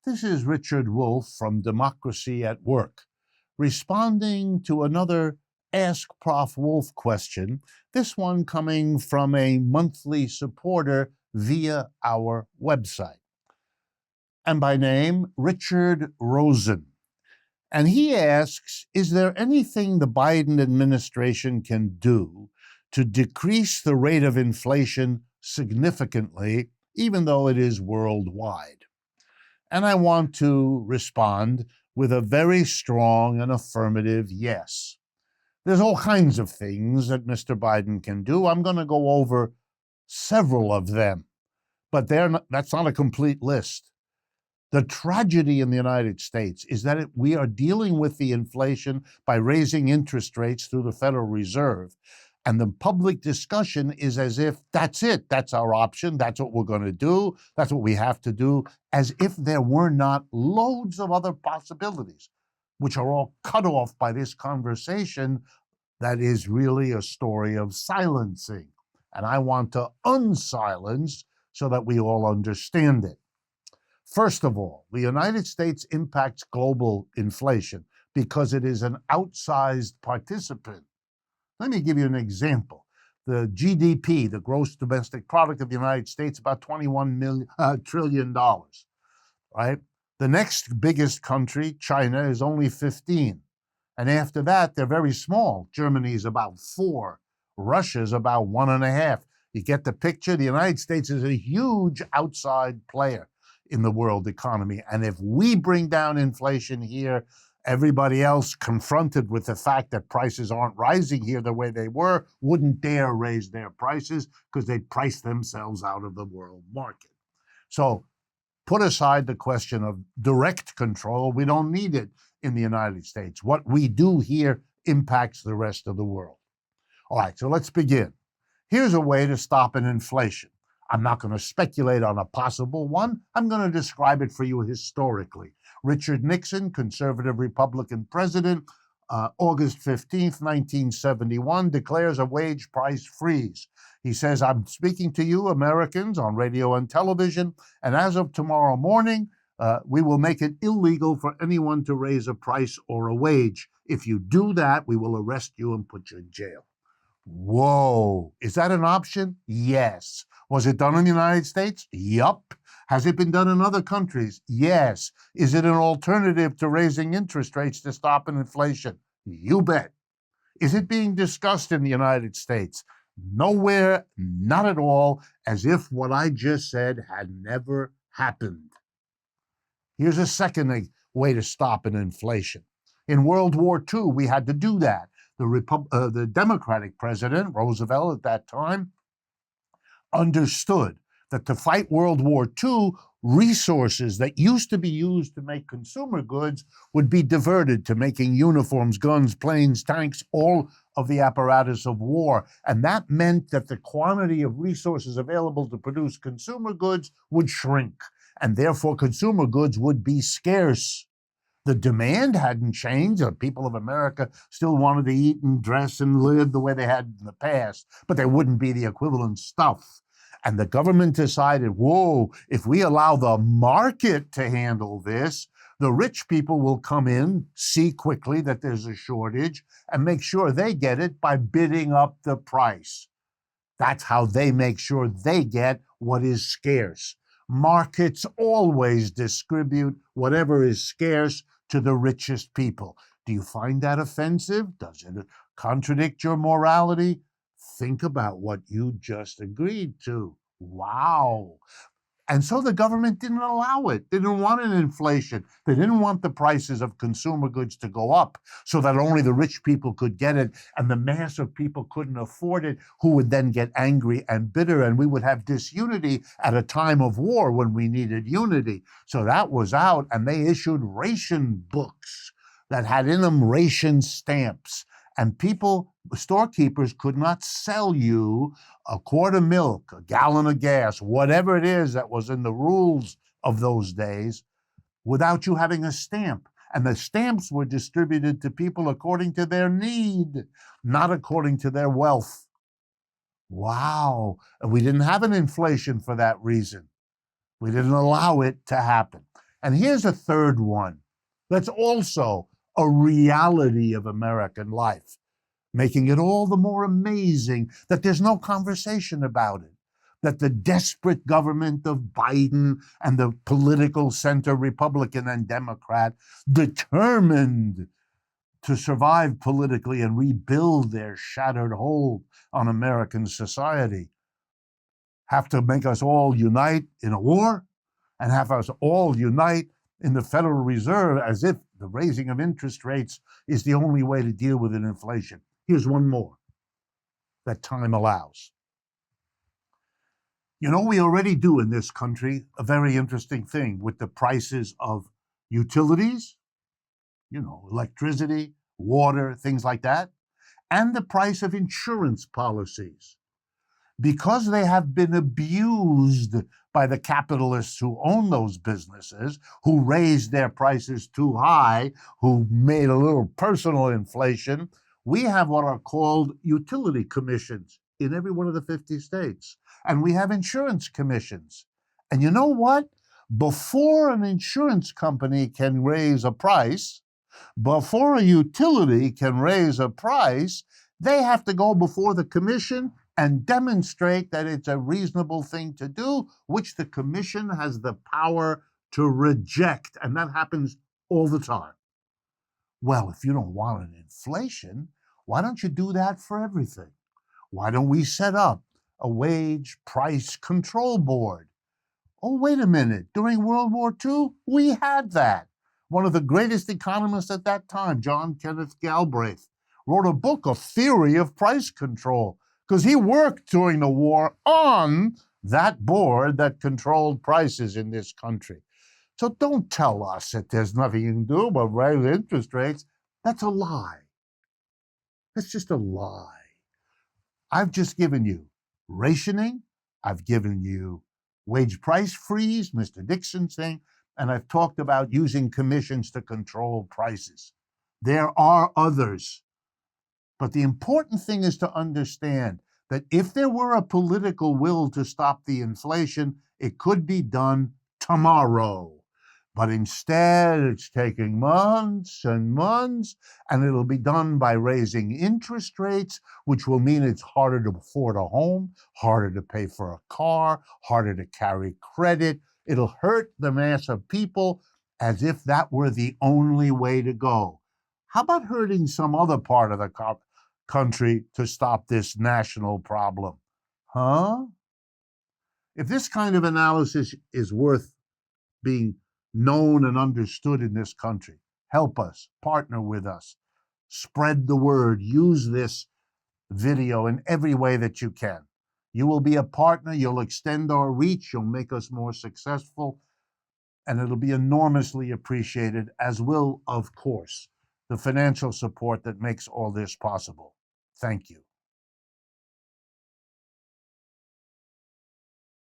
This is Richard Wolff from Democracy at Work, responding to another Ask Prof Wolff question, this one coming from a monthly supporter via our website. And by name, Richard Rosen. And he asks, is there anything the Biden administration can do to decrease the rate of inflation significantly, even though it is worldwide? And I want to respond with a very strong and affirmative yes. There's all kinds of things that Mr. Biden can do. I'm going to go over several of them, but that's not a complete list. The tragedy in the United States is that we are dealing with the inflation by raising interest rates through the Federal Reserve. And the public discussion is as if that's it, that's our option, that's what we're going to do, that's what we have to do, as if there were not loads of other possibilities, which are all cut off by this conversation that is really a story of silencing. And I want to unsilence so that we all understand it. First of all, the United States impacts global inflation because it is an outsized participant. Let me give you an example. The GDP, the gross domestic product of the United States, about $21 trillion, right? The next biggest country, China, is only 15. And after that, they're very small. Germany is about 4. Russia is about 1.5. You get the picture? The United States is a huge outside player in the world economy. And if we bring down inflation here, everybody else confronted with the fact that prices aren't rising here the way they were wouldn't dare raise their prices because they'd price themselves out of the world market. So put aside the question of direct control. We don't need it in the United States. What we do here impacts the rest of the world. All right, so let's begin. Here's a way to stop an inflation. I'm not going to speculate on a possible one. I'm going to describe it for you historically. Richard Nixon, conservative Republican president, August 15th, 1971, declares a wage price freeze. He says, I'm speaking to you, Americans, on radio and television, and as of tomorrow morning, we will make it illegal for anyone to raise a price or a wage. If you do that, we will arrest you and put you in jail. Whoa, is that an option? Yes. Was it done in the United States? Yup. Has it been done in other countries? Yes. Is it an alternative to raising interest rates to stop an inflation? You bet. Is it being discussed in the United States? Nowhere, not at all, as if what I just said had never happened. Here's a second way to stop an inflation. In World War II, we had to do that. The Democratic president, Roosevelt at that time, understood that to fight World War II, resources that used to be used to make consumer goods would be diverted to making uniforms, guns, planes, tanks, all of the apparatus of war. And that meant that the quantity of resources available to produce consumer goods would shrink, and therefore consumer goods would be scarce. The demand hadn't changed. The people of America still wanted to eat and dress and live the way they had in the past, but there wouldn't be the equivalent stuff. And the government decided, whoa, if we allow the market to handle this, the rich people will come in, see quickly that there's a shortage, and make sure they get it by bidding up the price. That's how they make sure they get what is scarce. Markets always distribute whatever is scarce to the richest people. Do you find that offensive? Does it contradict your morality? Think about what you just agreed to. Wow. And so the government didn't allow it. They didn't want an inflation. They didn't want the prices of consumer goods to go up so that only the rich people could get it and the mass of people couldn't afford it, who would then get angry and bitter, and we would have disunity at a time of war when we needed unity. So that was out, and they issued ration books that had in them ration stamps. And people, storekeepers, could not sell you a quart of milk, a gallon of gas, whatever it is that was in the rules of those days, without you having a stamp. And the stamps were distributed to people according to their need, not according to their wealth. Wow. And we didn't have an inflation for that reason. We didn't allow it to happen. And here's a third one that's also a reality of American life, making it all the more amazing that there's no conversation about it, that the desperate government of Biden and the political center, Republican and Democrat, determined to survive politically and rebuild their shattered hold on American society, have to make us all unite in a war and have us all unite in the Federal Reserve as if the raising of interest rates is the only way to deal with inflation. Here's one more that time allows. You know, we already do in this country a very interesting thing with the prices of utilities, electricity, water, things like that, and the price of insurance policies. Because they have been abused by the capitalists who own those businesses, who raised their prices too high, who made a little personal inflation, we have what are called utility commissions in every one of the 50 states. And we have insurance commissions. And you know what? Before an insurance company can raise a price, before a utility can raise a price, they have to go before the commission and demonstrate that it's a reasonable thing to do, which the commission has the power to reject. And that happens all the time. Well, if you don't want an inflation, why don't you do that for everything? Why don't we set up a wage price control board? Oh, wait a minute. During World War II, we had that. One of the greatest economists at that time, John Kenneth Galbraith, wrote a book, A Theory of Price Control, because he worked during the war on that board that controlled prices in this country. So don't tell us that there's nothing you can do but raise interest rates. That's a lie. That's just a lie. I've just given you rationing. I've given you wage price freeze, Mr. Dixon's thing, and I've talked about using commissions to control prices. There are others. But the important thing is to understand that if there were a political will to stop the inflation, it could be done tomorrow. But instead, it's taking months and months, and it'll be done by raising interest rates, which will mean it's harder to afford a home, harder to pay for a car, harder to carry credit. It'll hurt the mass of people as if that were the only way to go. How about hurting some other part of the country to stop this national problem? Huh? If this kind of analysis is worth being known and understood in this country, help us, partner with us, spread the word, use this video in every way that you can. You will be a partner, you'll extend our reach, you'll make us more successful, and it'll be enormously appreciated, as will, of course, the financial support that makes all this possible. Thank you.